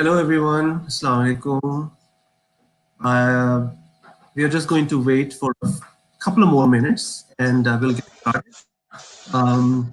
Hello everyone, Assalamu alaikum. Uh, we are just going to wait for a couple of more minutes and we'll get started. Um,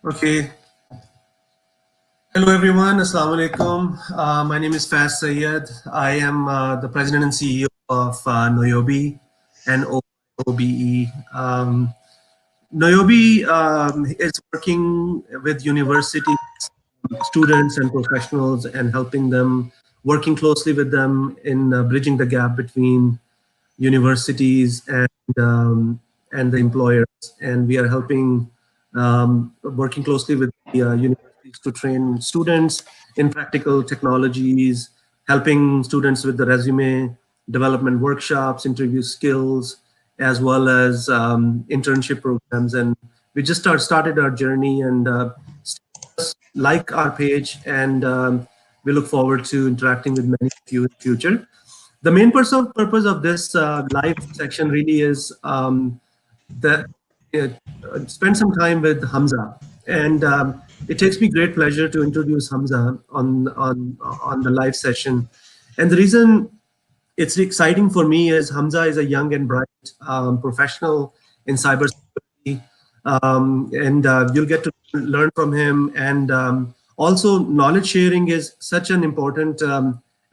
okay. Hello everyone, Assalamu alaikum. My name is Faz Sayed. I am the president and CEO of Noyobi and OBE. Noyobi is working with university students and professionals and helping them, working closely with them in bridging the gap between universities and the employers. And we are helping, working closely with the universities to train students in practical technologies, helping students with the resume development workshops, interview skills, as well as internship programs. And we just started our journey and like our page, and we look forward to interacting with many of you in the future. The main purpose of this live section really is that uh, spend some time with Hamza, and it takes me great pleasure to introduce Hamza on the live session. And the reason it's exciting for me is Hamza is a young and bright professional in cybersecurity, and you'll get to learn from him. And also, knowledge sharing is such an important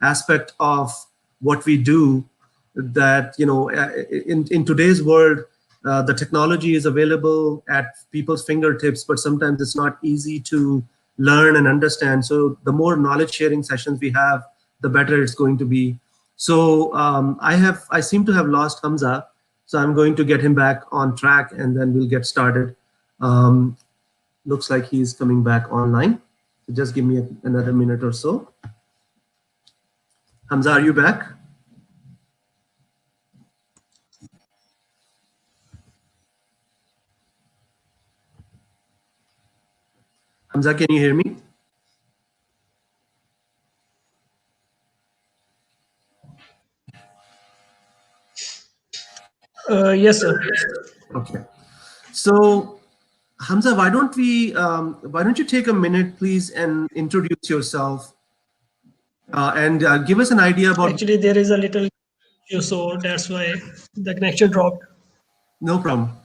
aspect of what we do. That in today's world, the technology is available at people's fingertips, but sometimes it's not easy to learn and understand. So, the more knowledge sharing sessions we have, the better it's going to be. So I seem to have lost Hamza, so I'm going to get him back on track, and then we'll get started. Um, Looks like he's coming back online. So just give me another minute or so. Hamza, are you back? Hamza, can you hear me? Yes, sir. Okay. So Hamza, why don't you take a minute, please, and introduce yourself and give us an idea about. Actually, there is a little issue, so that's why the connection dropped. No problem.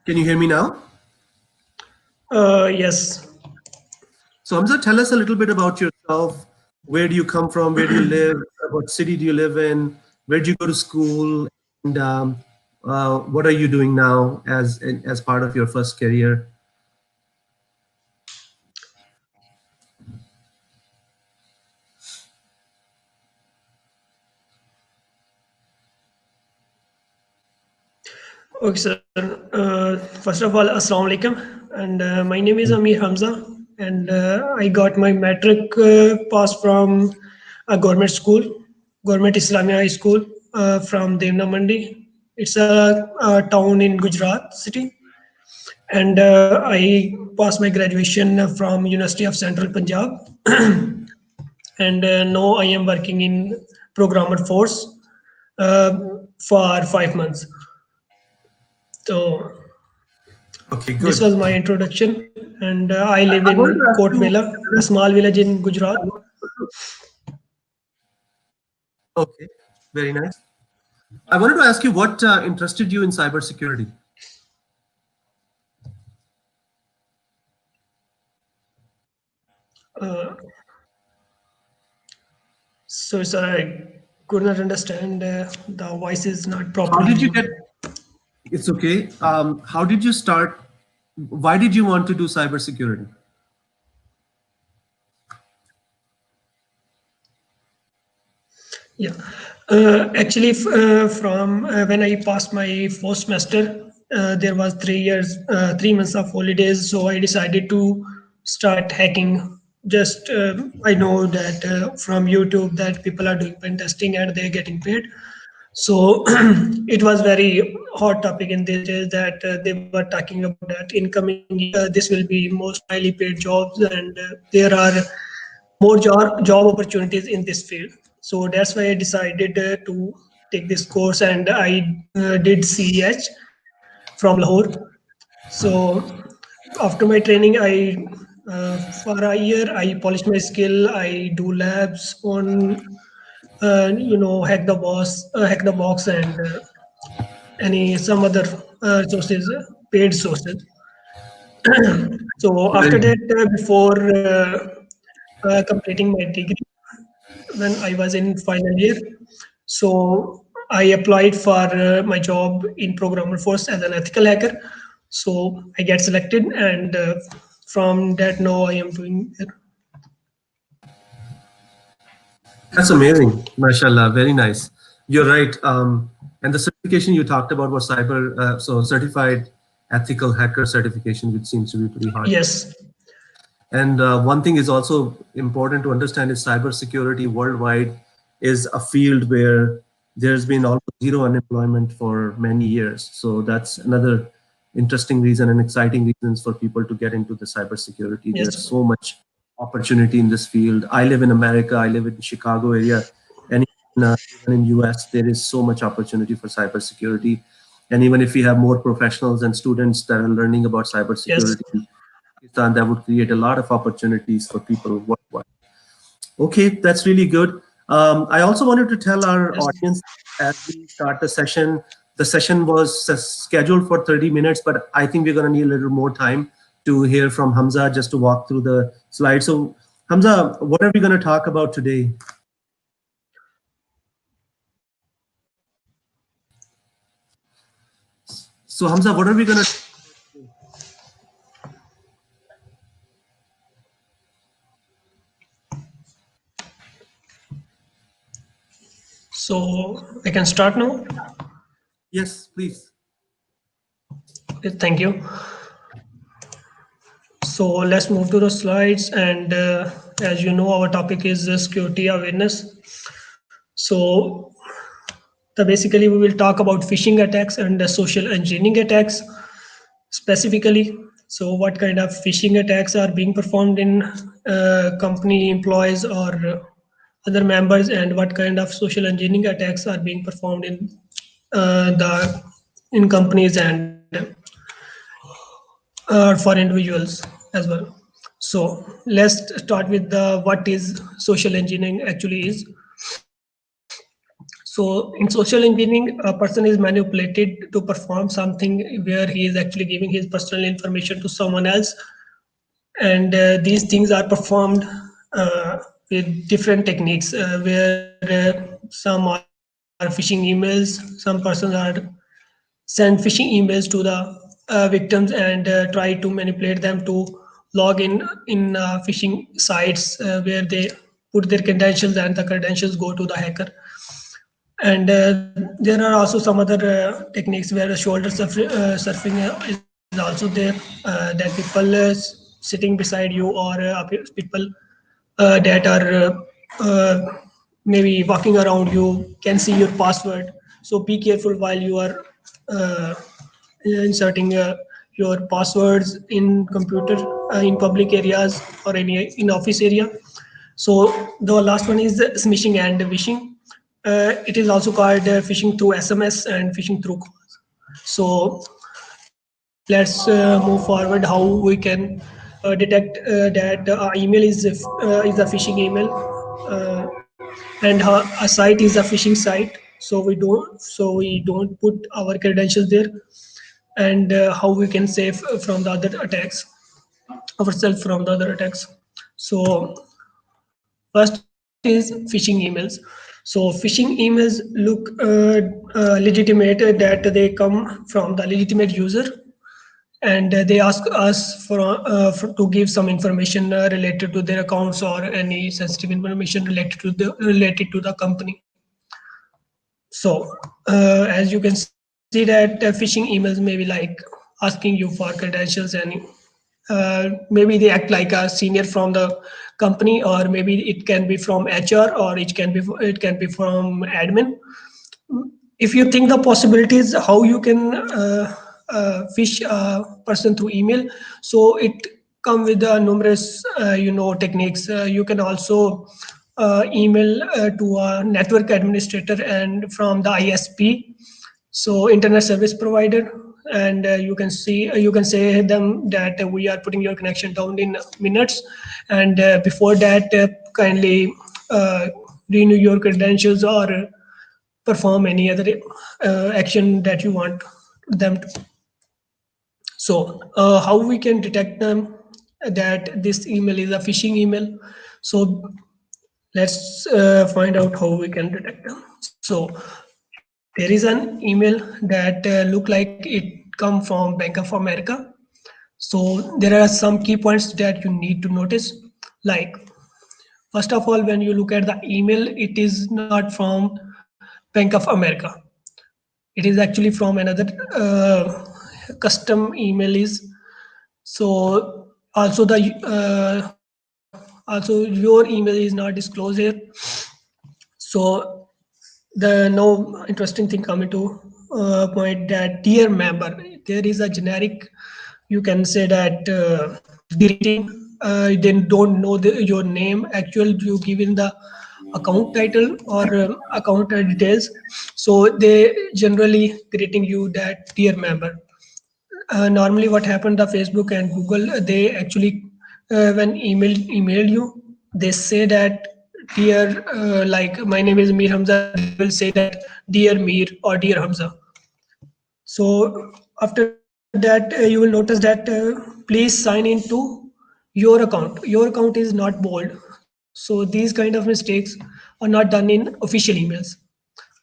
Can you hear me now? Yes. So Hamza, tell us a little bit about yourself. Where do you come from? Where do you live? What city do you live in? Where do you go to school? And what are you doing now as part of your first career? Okay, sir. First of all, Assalamu alaikum. And my name is Amir Hamza. And I got my metric pass from a government school, Government Islamia High School from Devna Mandi. It's a town in Gujarat city. And I passed my graduation from University of Central Punjab. And now I am working in programmer force uh, for 5 months. So Okay, this good. was my introduction, and I live I wanted in to ask Kot you. Mela, a small village in Gujarat. Okay, very nice. I wanted to ask you what interested you in cybersecurity. Uh, so sir, I could not understand. The voice is not How did you properly. get? It's okay. How did you start? Why did you want to do cybersecurity? Yeah, actually, from when I passed my first semester, there was 3 years, 3 months of holidays, so I decided to start hacking. Just I know that from YouTube that people are doing pen testing and they're getting paid. So it was very hot topic in these days that they were talking about that incoming year this will be most highly paid jobs, and there are more job opportunities in this field. So that's why I decided to take this course, and I did CEH from Lahore. So after my training, I for a year I polished my skill. I do labs on hack the hack the box, and any some other sources, paid sources. So after Very that, before completing my degree, when I was in final year, so I applied for my job in Programmer Force as an ethical hacker. So I get selected, and from that now I am doing. That's amazing, mashallah. Very nice. You're right. And the certification you talked about was so certified ethical hacker certification, which seems to be pretty hard. Yes, And one thing is also important to understand is cybersecurity worldwide is a field where there's been almost zero unemployment for many years. So that's another interesting reason and exciting reasons for people to get into the cybersecurity. yes, There's so much opportunity in this field. I live in America. I live in Chicago area, and even in US, there is so much opportunity for cybersecurity. And even if we have more professionals and students that are learning about yes, cybersecurity, Pakistan, that would create a lot of opportunities for people worldwide. Okay, that's really good. I also wanted to tell our yes. audience as we start the session was scheduled for 30 minutes, but I think we're going to need a little more time to hear from Hamza just to walk through the slides. So, Hamza, what are we going to talk about today? So, Hamza, what are we going to So I can start now. Yes, please. Thank you. So let's move to the slides. And as you know, our topic is security awareness. So basically, we will talk about phishing attacks and social engineering attacks specifically. So what kind of phishing attacks are being performed in company employees or other members, and what kind of social engineering attacks are being performed the in companies and for individuals as well. So let's start with the what is social engineering actually is. So in social engineering, a person is manipulated to perform something where he is actually giving his personal information to someone else, and these things are performed with different techniques where some are phishing emails, some persons are send phishing emails to the victims and try to manipulate them to log in phishing sites where they put their credentials, and the credentials go to the hacker. And there are also some other techniques where the shoulder surfing is also there, that people sitting beside you, or people that are maybe walking around you can see your password. So be careful while you are uh, inserting your passwords in computer in public areas or any in office area. So the last one is smishing and wishing. It is also called phishing through SMS and phishing through calls. So let's move forward how we can detect that our email is a phishing email, and a site is a phishing site. So we don't put our credentials there, and how we can save from the other attacks, ourselves from the other attacks. So first is phishing emails. So phishing emails look legitimate, that they come from the legitimate user, and they ask us to give some information related to their accounts or any sensitive information related to the company. So as you can see, see that phishing emails may be like asking you for credentials, and maybe they act like a senior from the company, or maybe it can be from HR, or it can be from admin. If you think the possibilities how you can fish a person through email, so it come with numerous techniques. You can also email to a network administrator and from the ISP, so internet service provider, and you can say them that we are putting your connection down in minutes, and before that kindly uh, renew your credentials or perform any other action that you want them to. So how we can detect them that this email is a phishing email? So let's find out how we can detect them. So there is an email that look like it come from Bank of America. So there are some key points that you need to notice. Like, first of all, when you look at the email, it is not from Bank of America. It is actually from another custom email is. So also also your email is not disclosed here. So the no interesting thing coming to point that dear member, there is a generic, you can say that greeting. They don't know your name actual you given the account title or account details, so they generally greeting you that dear member. Normally what happened, the Facebook and Google, they actually when email you, they say that dear like my name is Mir Hamza, they will say that dear Mir or dear Hamza. So after that you will notice that please sign into your account is not bold. So these kind of mistakes are not done in official emails.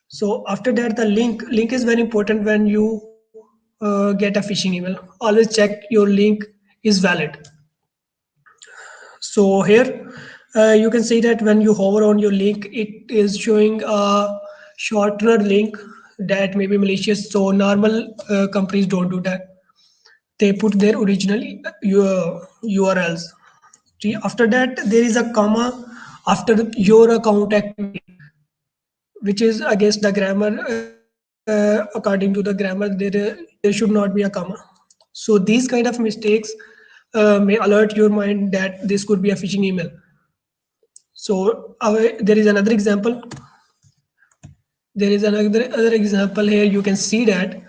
So after that, the link is very important when you get a phishing email. Always check your link is valid. So here you can see that when you hover on your link, it is showing a shorter link that may be malicious. So normal companies don't do that. They put their original URLs. See, after that, there is a comma after your account activity, which is against the grammar. According to the grammar, there should not be a comma. So these kind of mistakes may alert your mind that this could be a phishing email. So there is another example. There is another other example here. You can see that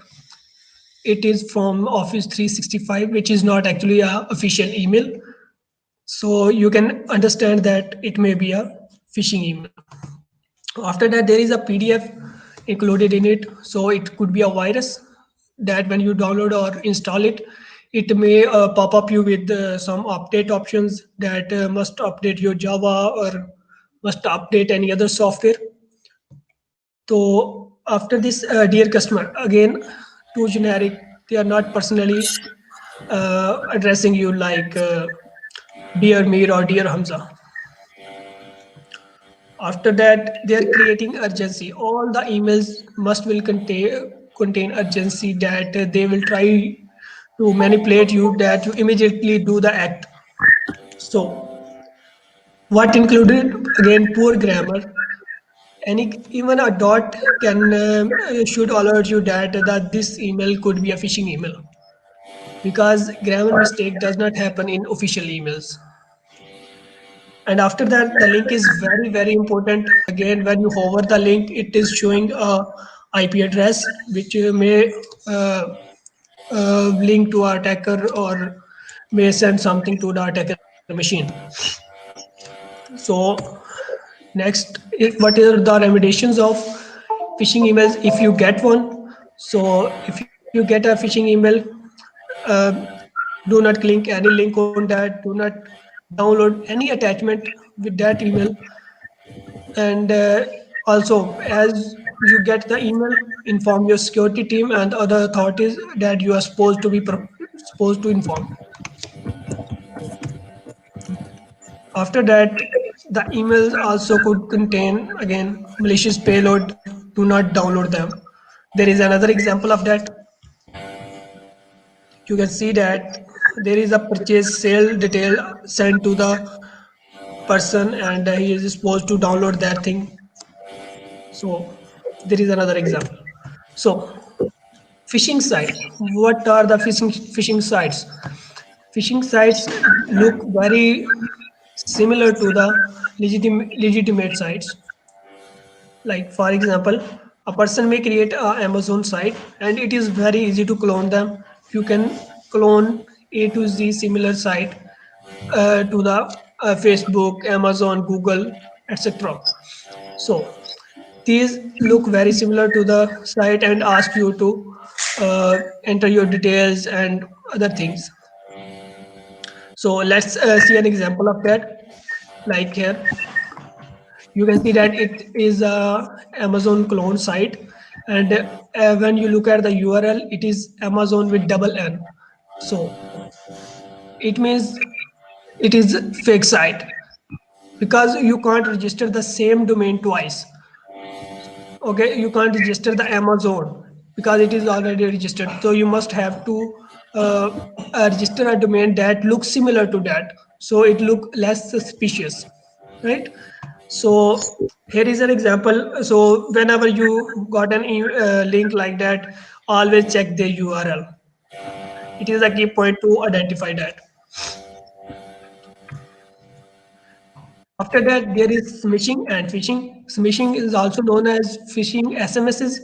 it is from Office 365, which is not actually a official email. So you can understand that it may be a phishing email. After that, there is a PDF included in it. So it could be a virus that when you download or install it, it may pop up you with some update options that must update your Java or must update any other software. So after this, dear customer, again, too generic. They are not personally addressing you like dear Mir or dear Hamza. After that, they are creating urgency. All the emails must will contain urgency that they will try to manipulate you that you immediately do the act. So what included, again, poor grammar. Any even a dot can should alert you that this email could be a phishing email, because grammar mistake does not happen in official emails. And after that, the link is very, very important. Again, when you hover the link, it is showing a IP address, which may link to our attacker or may send something to the attacker machine. So next, what are the remediations of phishing emails if you get one? So if you get a phishing email, uh, do not click any link on that. Do not download any attachment with that email. And also, as you get the email, inform your security team and other authorities that you are supposed to inform. After that, the emails also could contain again malicious payload. Do not download them. There is another example of that. You can see that there is a purchase sale detail sent to the person, and he is supposed to download that thing. So there is another example. So phishing site. What are the phishing sites? Phishing sites look very similar to the legitimate sites. Like for example, a person may create a Amazon site, and it is very easy to clone them. You can clone A to Z similar site to the Facebook, Amazon, Google, etc. So these look very similar to the site and ask you to enter your details and other things. So let's see an example of that. Like here, you can see that it is a Amazon clone site, and when you look at the URL, it is Amazon with double N. So it means it is fake site because you can't register the same domain twice. Okay, you can't register the Amazon because it is already registered. So you must have to uh, register a domain that looks similar to that, so it look less suspicious, right? So here is an example. So whenever you got an link like that, always check the URL. It is a key point to identify that. After that, there is smishing and phishing. Smishing is also known as phishing SMSs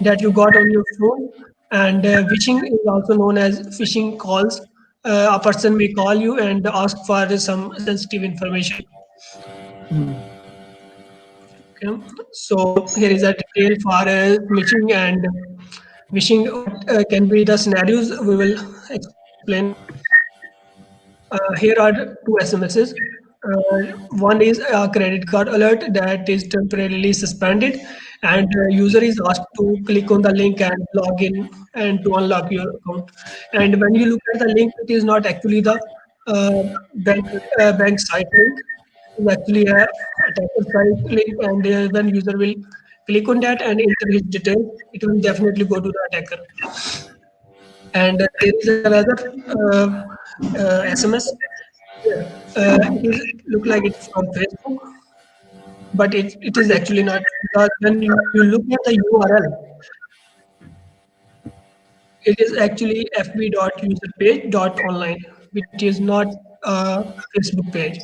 that you got on your phone, and phishing is also known as phishing calls. A person may call you and ask for some sensitive information. Okay. So here is a detail for smishing and phishing. What can be the scenarios we will explain. Here are two SMSs. One is a credit card alert that is temporarily suspended, and user is asked to click on the link and log in and to unlock your account. And when you look at the link, it is not actually the uh, bank bank site link. It's actually a attacker site link, and when user will click on that and enter his details, it will definitely go to the attacker. And there is another SMS. Yeah. It is look like it's from Facebook, but it is actually not, because when you look at the URL, it is actually fb.userpage.online, which is not a Facebook page.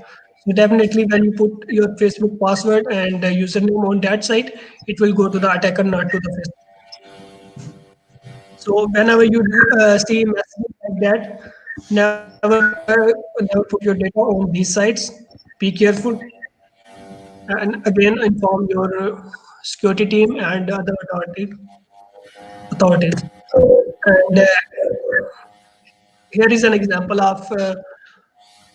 So definitely, when you put your Facebook password and username on that site, it will go to the attacker, not to the Facebook. So whenever you see messages like that, never put your data on these sites. Be careful, and again inform your security team and other authorities. And here is an example of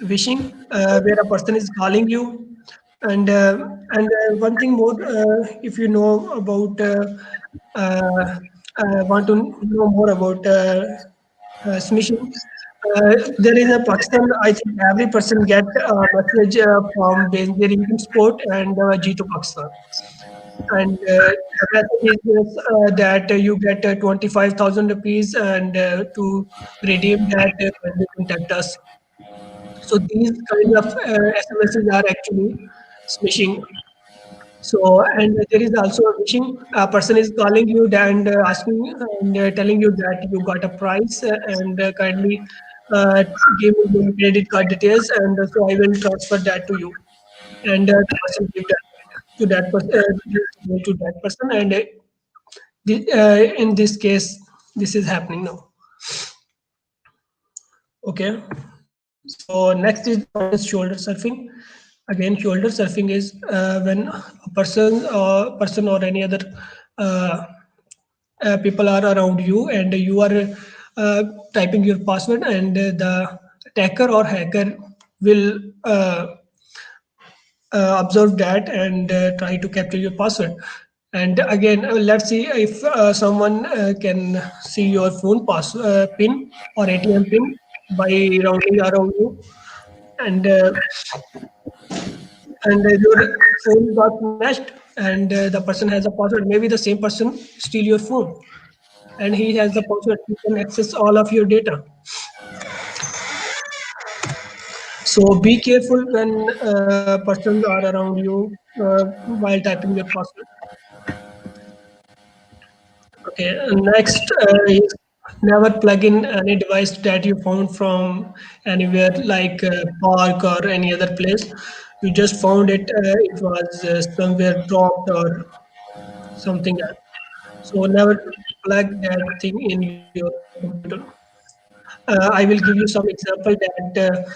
wishing, where a person is calling you, and one thing more, if you know about want to know more about smishing. There is a Pakistan. I think every person get a message from Benazir Income Sport and G2 Pakistan. And the message is that you get 25,000 rupees, and to redeem that, when you contact us. So these kind of SMSs are actually smishing. So, and there is also a phishing. A person is calling you and asking and telling you that you got a price, and kindly uh, give me your credit card details, and so I will transfer that to you. And the person give that to that person, to that person, and in this case, this is happening now. Okay. So next is the point is shoulder surfing. Again, shoulder surfing is when a person or any other uh, people are around you, and you are uh, typing your password, and the attacker or hacker will observe that and try to capture your password. And again, let's see if someone can see your phone pin or ATM pin by rounding around you, and your phone got smashed, and the person has a password. Maybe the same person steal your phone. and he has the password. He can access all of your data. So be careful when persons are around you while typing your password. Okay, next is never plug in any device that you found from anywhere like park or any other place. You just found it, it was somewhere dropped or something else. So never plug that thing in your computer. I will give you some example that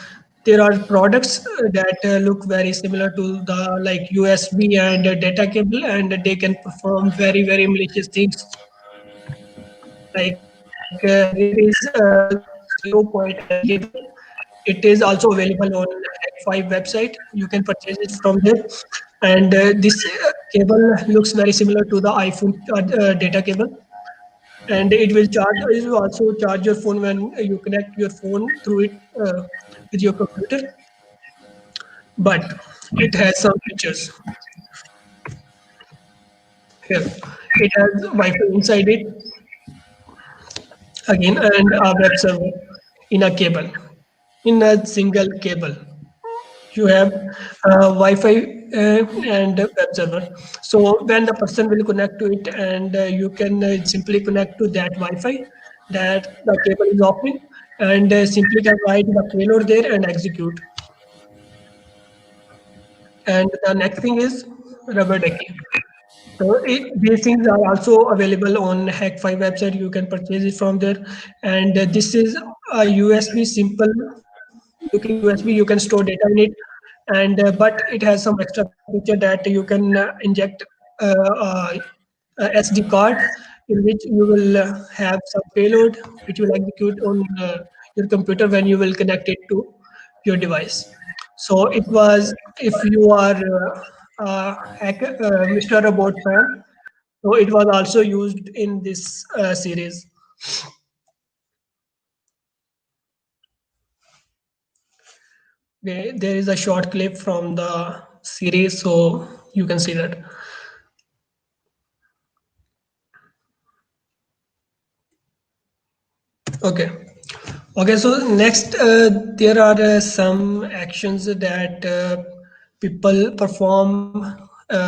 there are products that look very similar to the like USB and data cable, and they can perform very very malicious things. Like there is a 0.8 cable. It is also available on Hack5 website. You can purchase it from there. And this cable looks very similar to the iPhone data cable, and it will also charge your phone when you connect your phone through it with your computer. But it has some features here. It has Wi-Fi inside it again, and a web server in a cable, in a single cable. You have Wi-Fi and a web server. So when the person will connect to it, and you can simply connect to that Wi-Fi that the cable is offering, and simply can write the payload there and execute. And the next thing is rubber ducky. So these things are also available on Hack5 website. You can purchase it from there. And this is a USB simple looking USB. You can store data in it, and but it has some extra feature that you can inject a SD card in which you will have some payload which will execute on your computer when you will connect it to your device. So it was, if you are Mr. Robot fan, so it was also used in this series. There is a short clip from the series, so you can see that. Okay. Okay, so next, there are some actions that people perform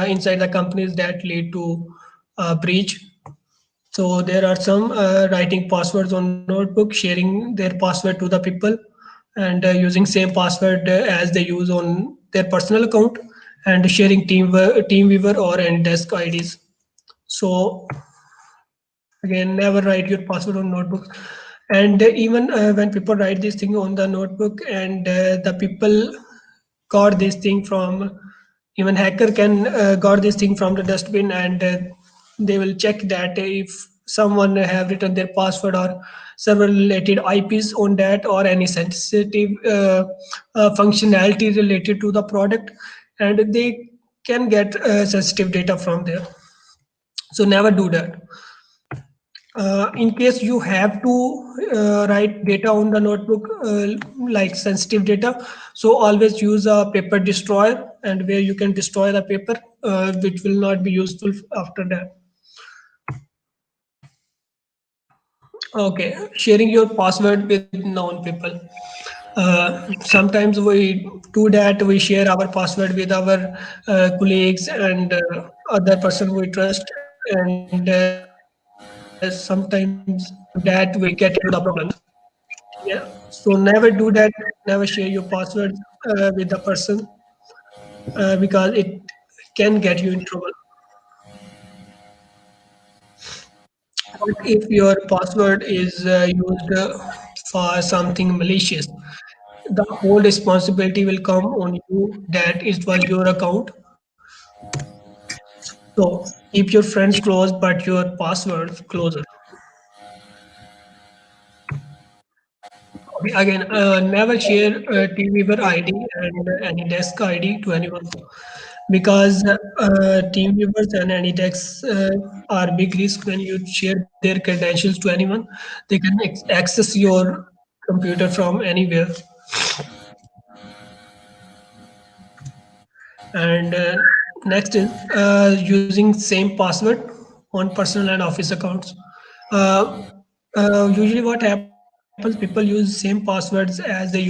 inside the companies that lead to breach. So there are some writing passwords on notebook, sharing their password to the people, and using same password as they use on their personal account, and sharing Teamweaver or Desk IDs. So again, never write your password on notebooks. And even when people write this thing on the notebook, and the people got this thing from, even hacker can got this thing from the dustbin, and they will check that if someone have written their password or several related IPs on that, or any sensitive functionality related to the product, and they can get sensitive data from there. So never do that. In case you have to write data on the notebook, like sensitive data, so always use a paper destroyer, and where you can destroy the paper, which will not be useful after that. Okay, sharing your password with known people. Sometimes we do that. We share our password with our colleagues and other person we trust, and sometimes that we get into the problems. Yeah. So never do that. Never share your passwords with the person because it can get you in trouble. But if your password is used for something malicious, the whole responsibility will come on you that it was your account. So keep your friends close, but your passwords closer. Okay, again, never share TeamViewer ID and any desk ID to anyone, because TeamViewers and any desks are big risk. When you share their credentials to anyone, they can access your computer from anywhere. And next is using same password on personal and office accounts. Uh, Usually, what happens? People use same passwords as they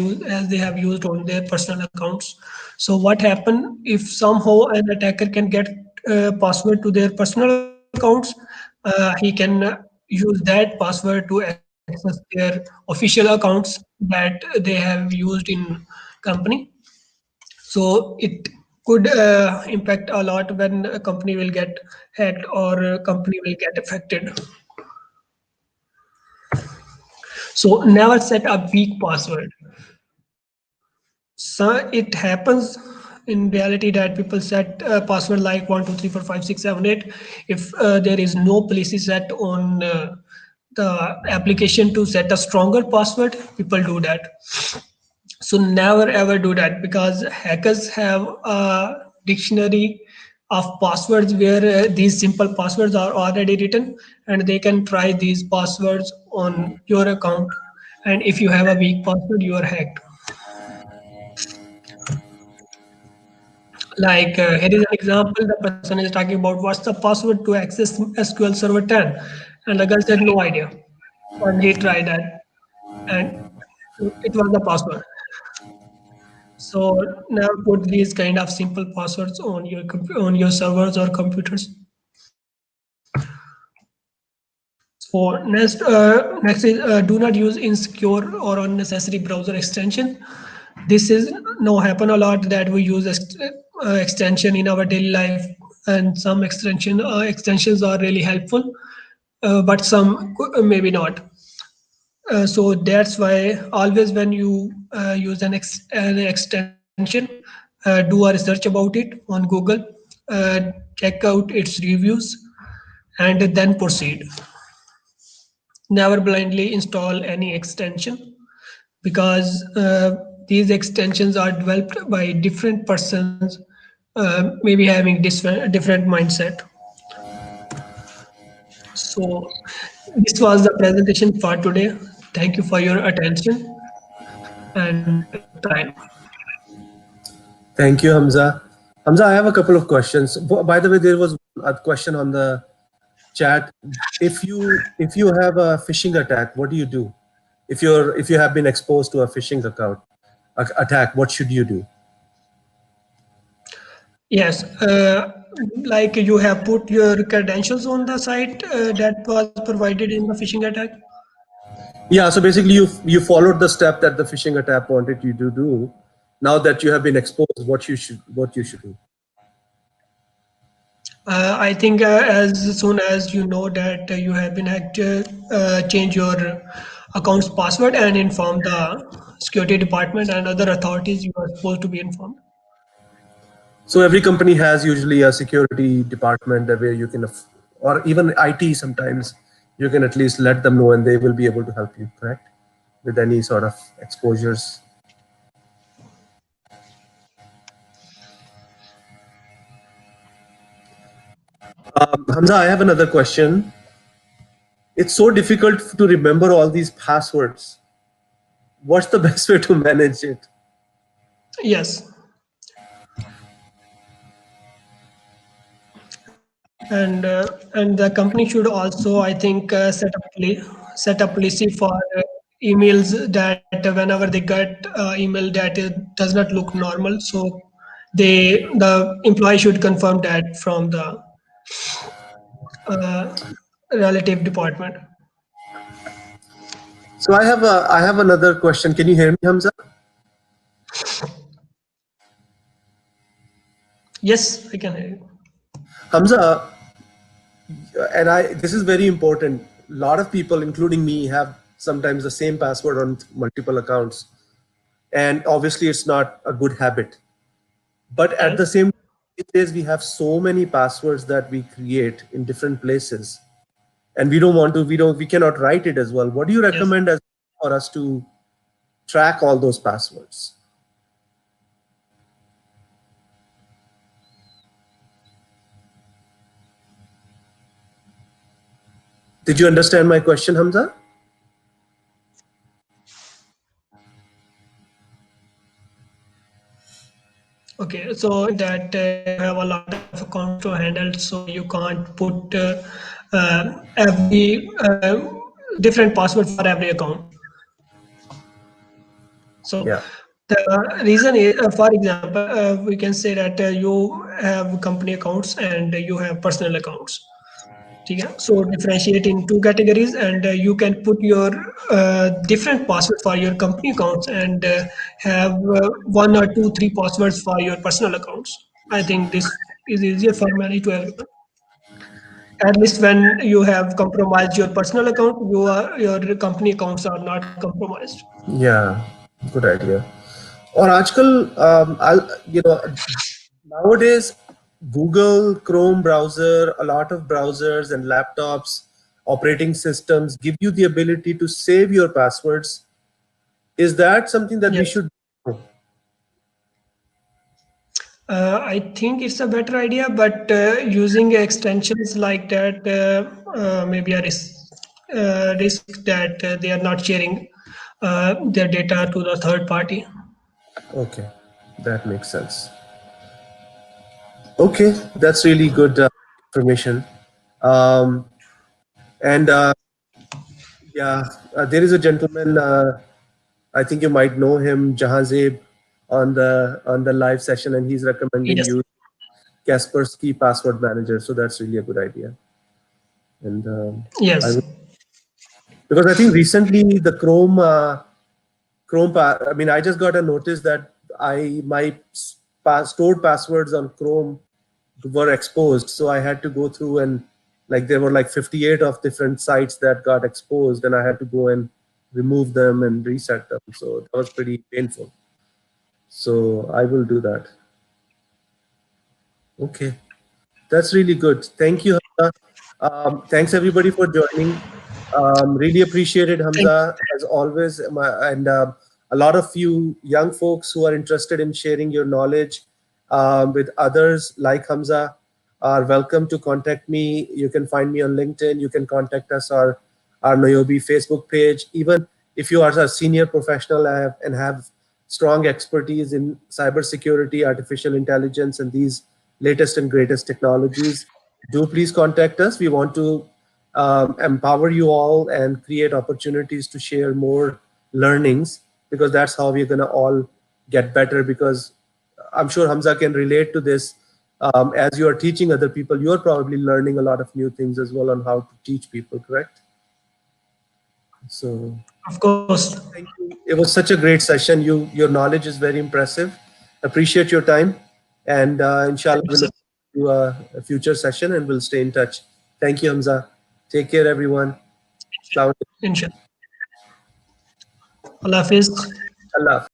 have used on their personal accounts. So, what happen if somehow an attacker can get password to their personal accounts? He can use that password to access their official accounts that they have used in company. So it could impact a lot when a company will get hacked or a company will get affected. So never set a weak password. So it happens in reality that people set a password like 1 2 3 4 5 6 7 8. If there is no policy set on the application to set a stronger password, people do that. So never ever do that, because hackers have a dictionary of passwords where these simple passwords are already written, and they can try these passwords on your account. And if you have a weak password, you are hacked. Like here is an example. The person is talking about what's the password to access SQL Server 10, and the girl said no idea, and he tried that, and it was the password. So now put these kind of simple passwords on your on your servers or computers. So next is do not use insecure or unnecessary browser extension. This is now happen a lot that we use extension in our daily life, and some extensions are really helpful, but some maybe not. So that's why always when you use an extension, do a research about it on Google, uh, check out its reviews, and then proceed. Never blindly install any extension, because these extensions are developed by different persons, maybe having different mindset. So this was the presentation for today. Thank you for your attention and time. Thank you, Hamza. Hamza, I have a couple of questions. By the way, there was a question on the chat. If you have a phishing attack, what do you do? If you have been exposed to a phishing account attack, what should you do? Yes, like you have put your credentials on the site that was provided in the phishing attack. Yeah, so basically you followed the step that the phishing attack wanted you to do. Now that you have been exposed, what you should do. I think as soon as you know that you have been hacked, change your account's password and inform the security department and other authorities you are supposed to be informed. So every company has usually a security department where you can, or even IT sometimes, you can at least let them know and they will be able to help you, correct? With any sort of exposures. Hamza, I have another question. It's so difficult to remember all these passwords. What's the best way to manage it? Yes, and the company should also, I think, set a policy for emails that whenever they get email that it does not look normal, so the employee should confirm that from the uh, relative department. So I have another question. Can you hear me, Hamza? Yes, I can hear you. Hamza, and I this is very important. A lot of people, including me, have sometimes the same password on multiple accounts, and obviously it's not a good habit. But at the Yes, same time, these days we have so many passwords that we create in different places, and we cannot write it as well. What do you yes. recommend as for us to track all those passwords? Did you understand my question, Hamza? Okay, so you mentioned that you have a lot of accounts to handle, so you can't put every different password for every account. So Yeah. the reason is, for example, we can say that you have company accounts and you have personal accounts. Okay? So differentiate in two categories, and you can put your different password for your company accounts and have one or two, three passwords for your personal accounts. I think this is easier for many to everyone. At least when you have compromised your personal account, your company accounts are not compromised. Yeah, good idea. Or आजकल I'll nowadays Google Chrome browser, a lot of browsers and laptops, operating systems give you the ability to save your passwords. Is that something that we Yes. should do? I think it's a better idea, but using extensions like that maybe a risk that they are not sharing their data to the third party. Okay, that makes sense. Okay, that's really good information. Um, and yeah, there is a gentleman. I think you might know him, Jahazeb, on the live session, and he's recommending Yes, you Kaspersky Password Manager. So that's really a good idea. And I yes, would, because I think recently the I mean, I just got a notice that my stored passwords on Chrome were exposed, so I had to go through and like there were like 58 of different sites that got exposed, and I had to go and remove them and reset them. So that was pretty painful. So I will do that. Okay. That's really good. Thank you, Hamza. Thanks everybody for joining. Really appreciated thank, Hamza as always, and a lot of you young folks who are interested in sharing your knowledge with others like Hamza are welcome to contact me. You can find me on LinkedIn. You can contact us our Nayobi Facebook page. Even if you are a senior professional and have strong expertise in cybersecurity, artificial intelligence, and these latest and greatest technologies, do please contact us. We want to empower you all and create opportunities to share more learnings, because that's how we're going to all get better. Because I'm sure Hamza can relate to this. As you are teaching other people, you're probably learning a lot of new things as well on how to teach people, correct? So of course. thank you. It was such a great session. Your knowledge is very impressive. Appreciate your time, and Thank inshallah you, we'll sir. look to a future session and we'll stay in touch. Thank you, Hamza. Take care, everyone. Assalamu Inshallah. Allah Hafiz. alaikum. Allah Hafiz.